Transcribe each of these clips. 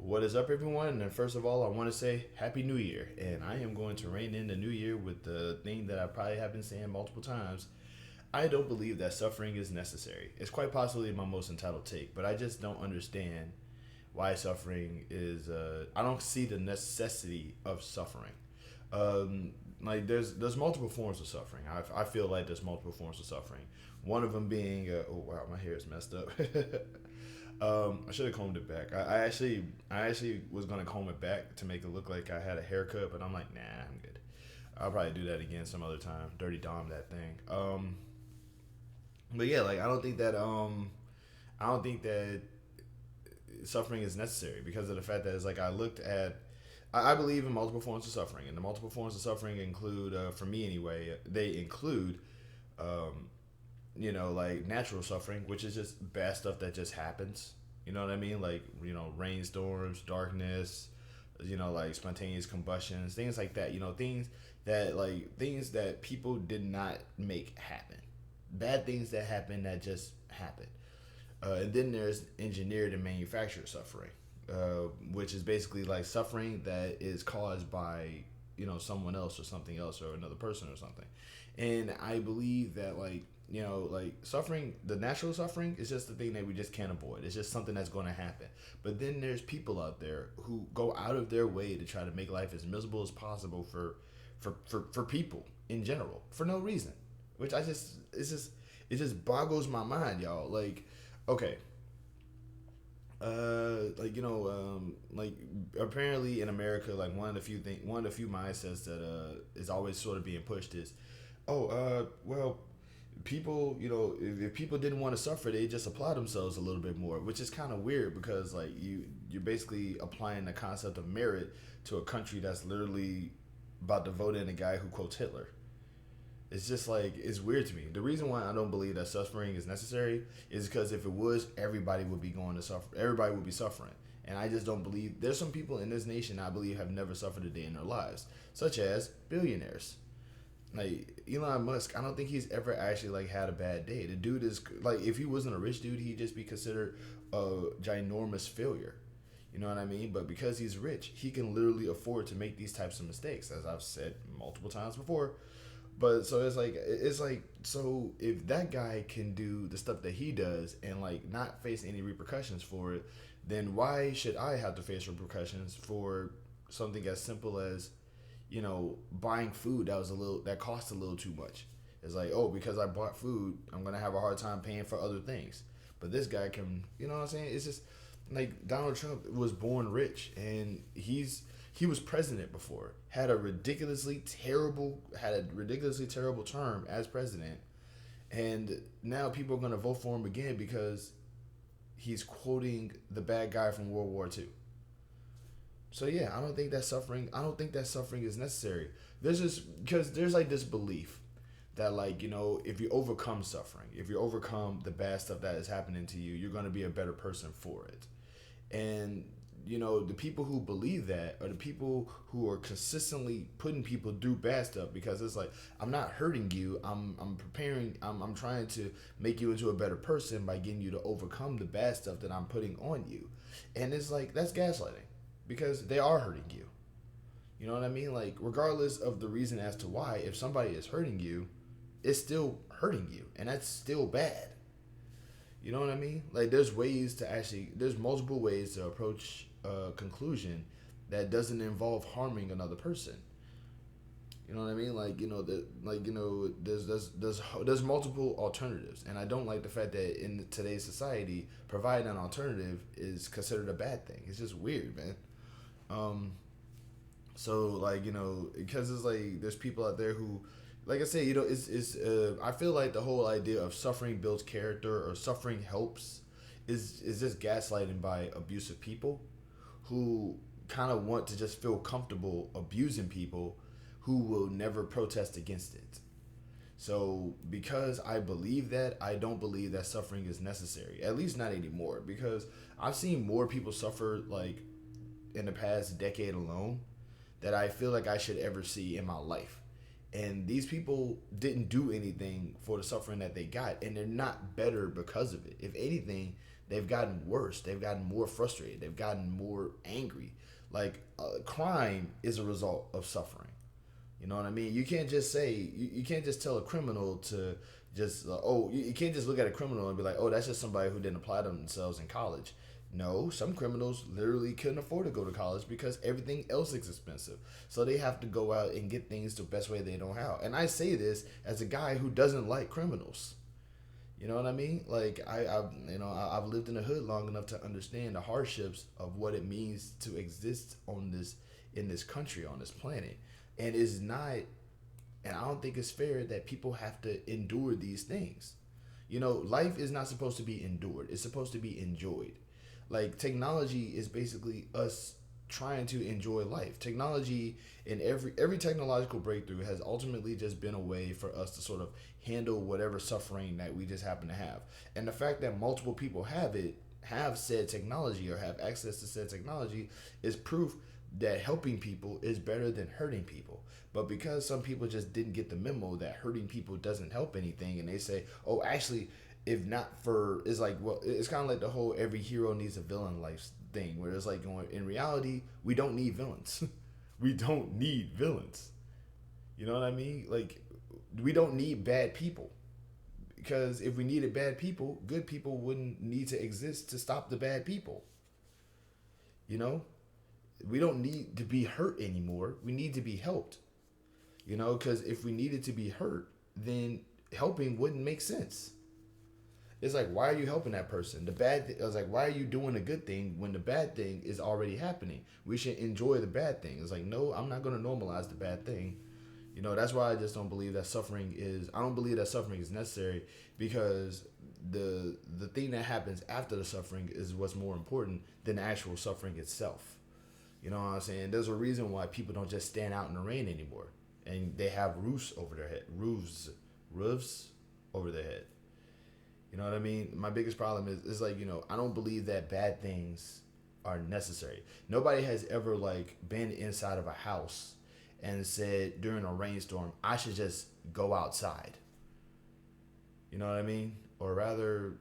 What is up, everyone? And first of all, I want to say Happy New Year. And I am going to rein in the new year with the thing that I probably have been saying multiple times. I don't believe that suffering is necessary. It's quite possibly my most entitled take, but I just don't understand why suffering is. I don't see the necessity of suffering. Like there's multiple forms of suffering. I feel like there's multiple forms of suffering. One of them being oh wow, my hair is messed up. I should have combed it back. I actually was gonna comb it back to make it look like I had a haircut, but I'm like, nah, I'm good. I'll probably do that again some other time. Dirty Dom that thing. But yeah, like I don't think that suffering is necessary because of the fact that it's like I looked at. I believe in multiple forms of suffering, and the multiple forms of suffering include, for me anyway, they include um, like natural suffering, which is just bad stuff that just happens. You know what I mean? Like, rainstorms, darkness, like spontaneous combustions, things like that. Things that people did not make happen. Bad things that happen that just happen. And then there's engineered and manufactured suffering, which is basically like suffering that is caused by someone else or something else or another person or something. And I believe that like suffering, the natural suffering is just the thing that we just can't avoid. It's just something that's going to happen. But then there's people out there who go out of their way to try to make life as miserable as possible for people in general for no reason, which it just boggles my mind, y'all. Like, okay, like apparently in America, like one of the few mindsets that is always sort of being pushed is, oh, well, people, if people didn't want to suffer, they just apply themselves a little bit more, which is kind of weird because like you're basically applying the concept of merit to a country that's literally about to vote in a guy who quotes Hitler. It's just like it's weird to me. The reason why I don't believe that suffering is necessary is because if it was, everybody would be going to suffer. Everybody would be suffering, and I just don't believe. There's some people in this nation I believe have never suffered a day in their lives, such as billionaires. Like Elon Musk, I don't think he's ever actually like had a bad day. The dude is like, if he wasn't a rich dude, he'd just be considered a ginormous failure. You know what I mean? But because he's rich, he can literally afford to make these types of mistakes, as I've said multiple times before. But so it's like so if that guy can do the stuff that he does and like not face any repercussions for it, then why should I have to face repercussions for something as simple as buying food that costs a little too much? It's like, oh, because I bought food, I'm gonna have a hard time paying for other things. But this guy can, you know what I'm saying? It's just like Donald Trump was born rich, and he was president before, had a ridiculously terrible term as president, and now people are gonna vote for him again because he's quoting the bad guy from World War II. So yeah, I don't think that suffering. I don't think that suffering is necessary. There's just because there's like this belief that like if you overcome suffering, if you overcome the bad stuff that is happening to you, you're gonna be a better person for it. And the people who believe that are the people who are consistently putting people through bad stuff because it's like, I'm not hurting you, I'm preparing, I'm trying to make you into a better person by getting you to overcome the bad stuff that I'm putting on you. And it's like, that's gaslighting because they are hurting you. You know what I mean? Like, regardless of the reason as to why, if somebody is hurting you, it's still hurting you, and that's still bad. You know what I mean? Like, there's multiple ways to approach a conclusion that doesn't involve harming another person. You know what I mean? Like, there's multiple alternatives, and I don't like the fact that in today's society, providing an alternative is considered a bad thing. It's just weird, man. Um, so like because it's like there's people out there who, like I say, it's I feel like the whole idea of suffering builds character or suffering helps is just gaslighting by abusive people who kind of want to just feel comfortable abusing people who will never protest against it. So because I believe that, I don't believe that suffering is necessary. At least not anymore. Because I've seen more people suffer like in the past decade alone that I feel like I should ever see in my life. And these people didn't do anything for the suffering that they got, and they're not better because of it. If anything, they've gotten worse. They've gotten more frustrated. They've gotten more angry. Like crime is a result of suffering. You know what I mean? You can't just say you can't just tell a criminal to just you can't just look at a criminal and be like, oh, that's just somebody who didn't apply themselves in college. No, some criminals literally couldn't afford to go to college because everything else is expensive. So they have to go out and get things the best way they know how. And I say this as a guy who doesn't like criminals. You know what I mean? Like I've lived in the hood long enough to understand the hardships of what it means to exist on this in this country on this planet, and it's not. And I don't think it's fair that people have to endure these things. You know, life is not supposed to be endured. It's supposed to be enjoyed. Like technology is basically us trying to enjoy life. Technology and every technological breakthrough has ultimately just been a way for us to sort of handle whatever suffering that we just happen to have. And the fact that multiple people have said technology or have access to said technology is proof that helping people is better than hurting people. But because some people just didn't get the memo that hurting people doesn't help anything, and they say, oh, actually, if not for, it's like, well, it's kind of like the whole every hero needs a villain life thing, where it's like, going, in reality, we don't need villains. We don't need villains. You know what I mean? Like, we don't need bad people. Because if we needed bad people, good people wouldn't need to exist to stop the bad people. You know? We don't need to be hurt anymore. We need to be helped. You know, because if we needed to be hurt, then helping wouldn't make sense. It's like, why are you helping that person? I was like, why are you doing a good thing when the bad thing is already happening? We should enjoy the bad thing. It's like, no, I'm not going to normalize the bad thing. You know, that's why I just don't believe that suffering is. I don't believe that suffering is necessary, because the thing that happens after the suffering is what's more important than the actual suffering itself. You know what I'm saying? There's a reason why people don't just stand out in the rain anymore, and they have roofs over their head, roofs over their head. You know what I mean? My biggest problem is like, you know, I don't believe that bad things are necessary. Nobody has ever like been inside of a house and said during a rainstorm, I should just go outside. You know what I mean? Or rather,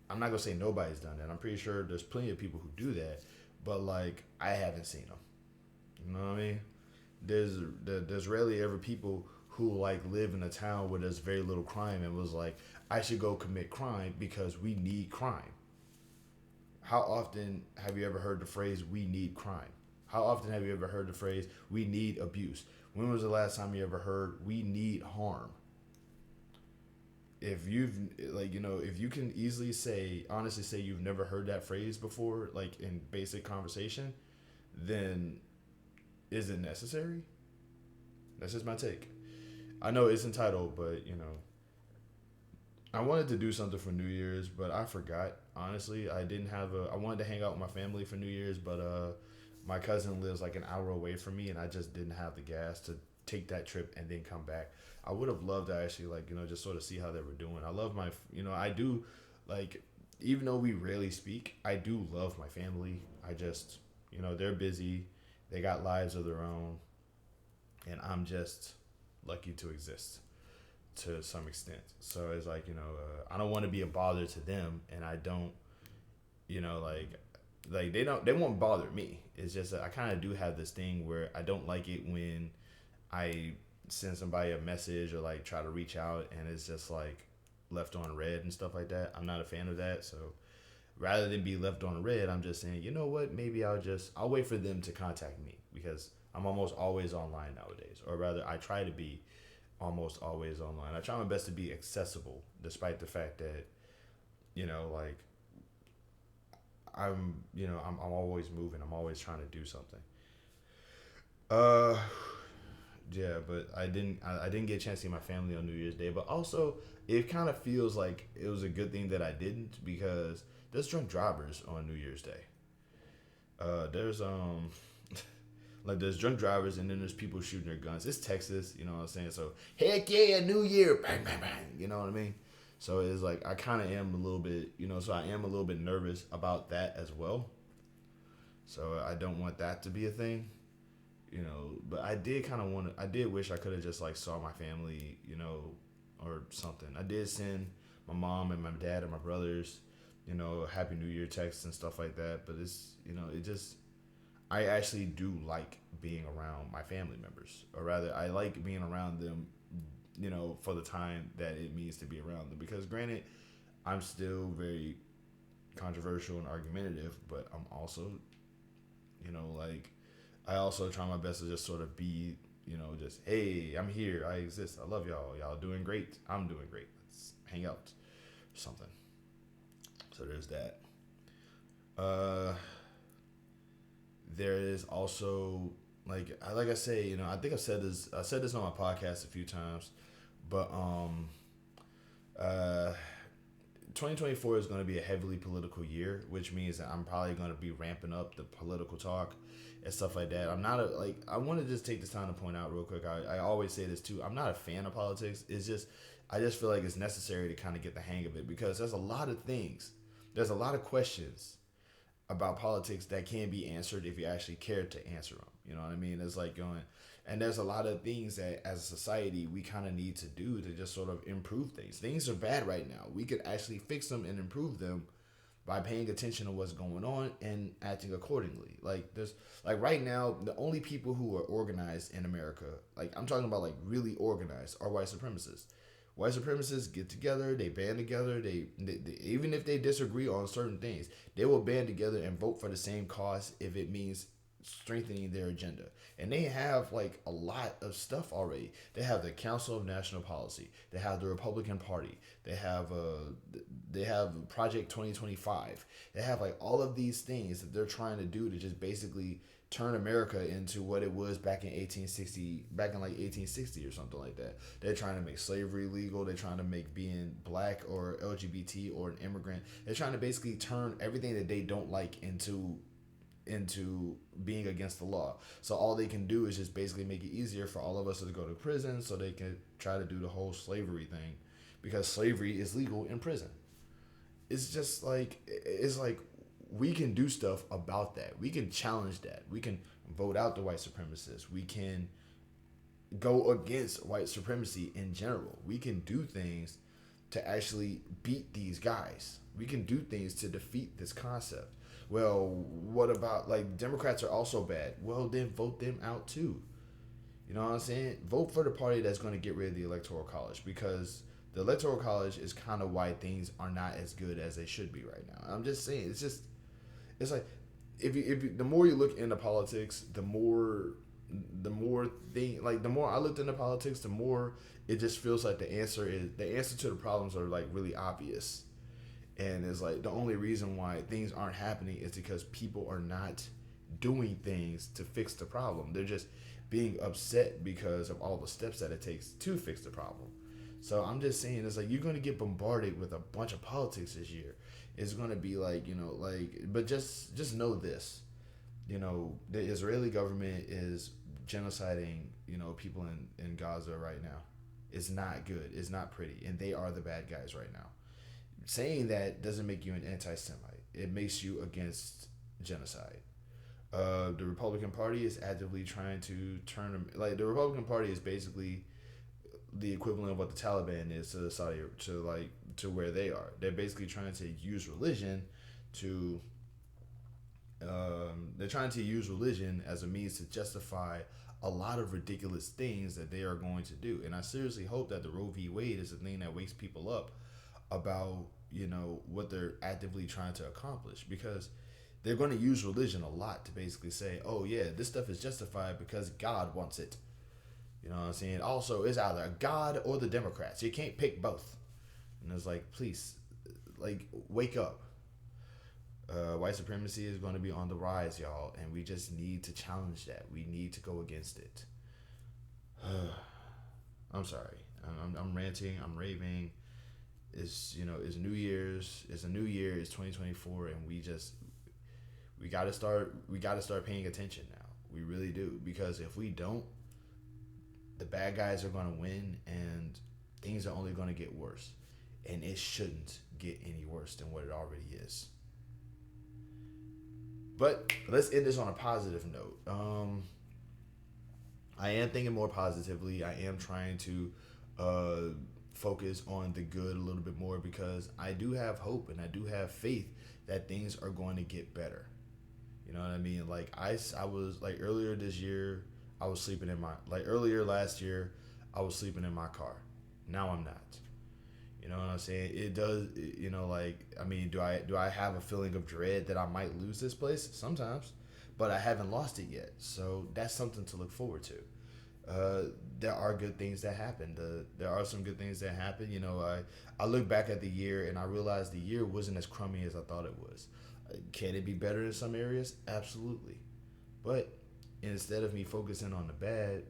I'm not gonna say nobody's done that. I'm pretty sure there's plenty of people who do that, but like I haven't seen them. You know what I mean? There's rarely ever people who like live in a town where there's very little crime and was like, I should go commit crime because we need crime. How often have you ever heard the phrase "we need crime"? How often have you ever heard the phrase "we need abuse"? When was the last time you ever heard "we need harm"? If you've like, you know, if you can easily say, honestly say you've never heard that phrase before, like in basic conversation, then is it necessary? That's just my take. I know it's entitled, but you know, I wanted to do something for New Year's, but I forgot. Honestly, I wanted to hang out with my family for New Year's, but my cousin lives like an hour away from me, and I just didn't have the gas to take that trip and then come back. I would have loved to actually, like, you know, just sort of see how they were doing. I love you know, I do, like, even though we rarely speak, I do love my family. I just, you know, they're busy, they got lives of their own, and I'm just lucky to exist to some extent. So it's like, you know, I don't want to be a bother to them, and I don't, you know, like they won't bother me. It's just that I kind of do have this thing where I don't like it when I send somebody a message or like try to reach out and it's just like left on red and stuff like that. I'm not a fan of that. So rather than be left on red, I'm just saying, you know what, maybe I'll wait for them to contact me, because I'm almost always online nowadays, or rather I try to be almost always online. I try my best to be accessible, despite the fact that, you know, like I'm always moving. I'm always trying to do something. Uh, yeah, but I didn't get a chance to see my family on New Year's Day. But also, it kind of feels like it was a good thing that I didn't, because there's drunk drivers on New Year's Day. There's like there's drunk drivers, and then there's people shooting their guns. It's Texas, you know what I'm saying? So heck yeah, New Year, bang bang bang. You know what I mean? So it's like I kind of am a little bit, you know, so I am a little bit nervous about that as well. So I don't want that to be a thing, you know. But I did kind of want to. I did wish I could have just like saw my family, you know, or something. I did send my mom and my dad and my brothers Happy New Year texts and stuff like that. But it's, it just, I actually do like being around my family members, or rather, I like being around them, for the time that it means to be around them. Because granted, I'm still very controversial and argumentative, but I'm also, like, I also try my best to just sort of be, just, hey, I'm here, I exist, I love y'all, y'all doing great, I'm doing great, let's hang out, or something. So there's that. Uh, there is also, like I say, I think I said this on my podcast a few times, but uh 2024 is going to be a heavily political year, which means that I'm probably going to be ramping up the political talk and stuff like that. I'm not I want to just take this time to point out real quick. I always say this too. I'm not a fan of politics. It's just, I just feel like it's necessary to kind of get the hang of it, because there's a lot of things, there's a lot of questions about politics that can be answered if you actually care to answer them. You know what I mean? It's like going, and there's a lot of things that as a society we kind of need to do to just sort of improve things. Things are bad right now. We could actually fix them and improve them by paying attention to what's going on and acting accordingly. Like there's, like right now, the only people who are organized in America, like I'm talking about like really organized, are white supremacists. White supremacists get together, they band together, they even if they disagree on certain things, they will band together and vote for the same cause if it means strengthening their agenda. And they have like a lot of stuff already. They have the Council of National Policy, they have the Republican Party, they have Project 2025, they have like all of these things that they're trying to do to just basically turn America into what it was back in 1860, back in like 1860 or something like that. They're trying to make slavery legal. They're trying to make being black or LGBT or an immigrant. They're trying to basically turn everything that they don't like into being against the law. So all they can do is just basically make it easier for all of us to go to prison, so they can try to do the whole slavery thing, because slavery is legal in prison. It's like we can do stuff about that. We can challenge that. We can vote out the white supremacists. We can go against white supremacy in general. We can do things to actually beat these guys. We can do things to defeat this concept. Well, what about, like, Democrats are also bad? Well, then vote them out too. You know what I'm saying? Vote for the party that's going to get rid of the electoral college, because the electoral college is kind of why things are not as good as they should be right now. I'm just saying, it's like, if you the more you look into politics, the more the more I looked into politics, the more it just feels like the answer to the problems are like really obvious. And it's like the only reason why things aren't happening is because people are not doing things to fix the problem. They're just being upset because of all the steps that it takes to fix the problem. So I'm just saying, it's like you're going to get bombarded with a bunch of politics this year. It's going to be like, but just know this. The Israeli government is genociding, people in Gaza right now. It's not good. It's not pretty. And they are the bad guys right now. Saying that doesn't make you an anti-Semite. It makes you against genocide. The Republican Party is actively trying to turn them. Like, the Republican Party is basically the equivalent of what the Taliban is to the to where they are. They're basically trying to use religion to. They're trying to use religion as a means to justify a lot of ridiculous things that they are going to do. And I seriously hope that the Roe v. Wade is the thing that wakes people up about, what they're actively trying to accomplish, because they're going to use religion a lot to basically say, oh yeah, this stuff is justified because God wants it. You know what I'm saying? Also, it's either God or the Democrats. You can't pick both. And it's like, please, like, wake up. White supremacy is going to be on the rise, y'all, and we just need to challenge that. We need to go against it. I'm sorry. I'm ranting. I'm raving. It's New Year's. It's a new year. It's 2024, and we gotta start paying attention now. We really do, because if we don't, the bad guys are gonna win, and things are only gonna get worse, and it shouldn't get any worse than what it already is. But let's end this on a positive note. I am thinking more positively. I am trying to focus on the good a little bit more because I do have hope and I do have faith that things are going to get better. You know what I mean? Like I was like earlier this year, I was sleeping in my like earlier last year, I was sleeping in my car. Now I'm not. You know what I'm saying? It does. You know, like I mean, do I have a feeling of dread that I might lose this place sometimes? But I haven't lost it yet, so that's something to look forward to. There are good things that happen. There are some good things that happen. You know, I look back at the year and I realized the year wasn't as crummy as I thought it was. Can it be better in some areas? Absolutely. But instead of me focusing on the bad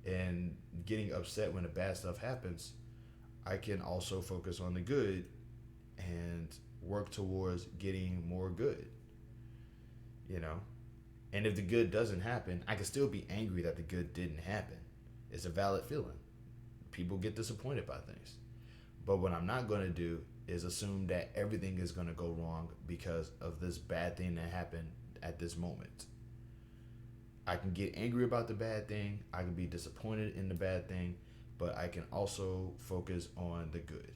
and getting upset when the bad stuff happens, I can also focus on the good and work towards getting more good, you know? And if the good doesn't happen, I can still be angry that the good didn't happen. It's a valid feeling. People get disappointed by things. But what I'm not going to do is assume that everything is going to go wrong because of this bad thing that happened at this moment. I can get angry about the bad thing, I can be disappointed in the bad thing, but I can also focus on the good.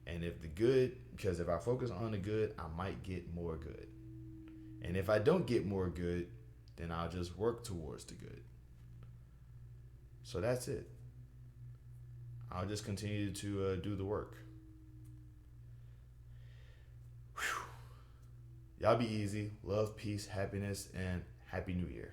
And if the good, because if I focus on the good, I might get more good. And if I don't get more good, then I'll just work towards the good. So that's it. I'll just continue to do the work. Whew. Y'all be easy. Love, peace, happiness, and Happy New Year.